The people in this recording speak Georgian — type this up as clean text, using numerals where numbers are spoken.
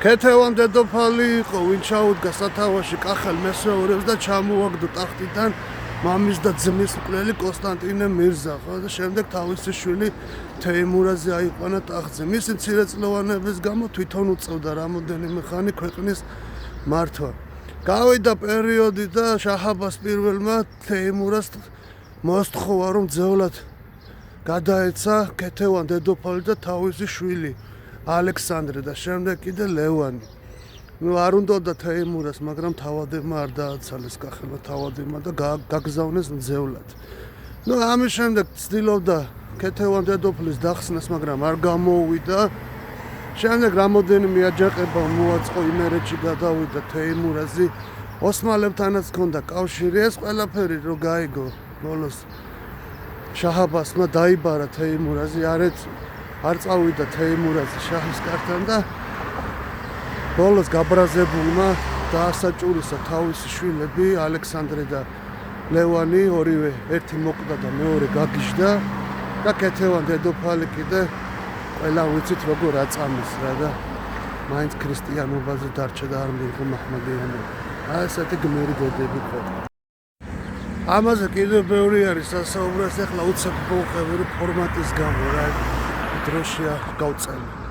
ქეთევან დედოფალი იყო, ვინ ჩაუდგა სათავეში კახელ მესვეურებს და ჩამოაგდო ტახტიდან მამის და ძმის მკვლელი კონსტანტინე მირზა, ხო და შემდეგ თავისი შვილი თეიმურაზი აიყვანა ტახტზე. მისი მცირეწლოვანების გამო თვითონ უწევდა რამოდენიმე ხანი ქვეყნის მართვა. გავიდა პერიოდი და შაჰ-აბას პირველმა თეიმურას მოსთხოვა, რომ ძევლად გადაეცა ქეთევან დედოფალი და თავისი შვილი ალექსანდრე და შემდეგ კიდე ლევანი. არ უნდოდა თეიმურას, მაგრამ თავადებმა არ დააცალეს კახელმა თავადებმა და გაგზავნეს ძევლად. ამის შემდეგ ცდილობდა ქეთევან დედოფლის დახსნას, მაგრამ არ გამოუვიდა. შემდეგ რამოდენიმე აჯანყება მოაწყო, იმერეთში გადავიდა თეიმურაზი. ოსმალებთანაც ჰქონდა კავშირი, ეს ყველაფერი რო გაიგო, ბოლოს შაჰ-აბასმა დაიბარა თეიმურაზი, არ წავიდა თეიმურაზი შაჰის კართან და ბოლოს გაბრაზებულმა დაასაჭურისა თავისი შვილები ალექსანდრე და ლევანი, ორივე ერთი მოკვდა და მეორე გაგიჟდა და ქეთევან დედოფალი კიდე ყველა ვიცით როგორ აწამეს რა და მაინც ქრისტიანობაზე დარჩა და არ მიიღო მაჰმადიანობა. ესეთი გმირი დედები ყო. ამაზე კიდევ ბევრი არის სასაუბროს, ახლა უცებ მოვყევი ფორმატის გამო რა დროშია გავწელე.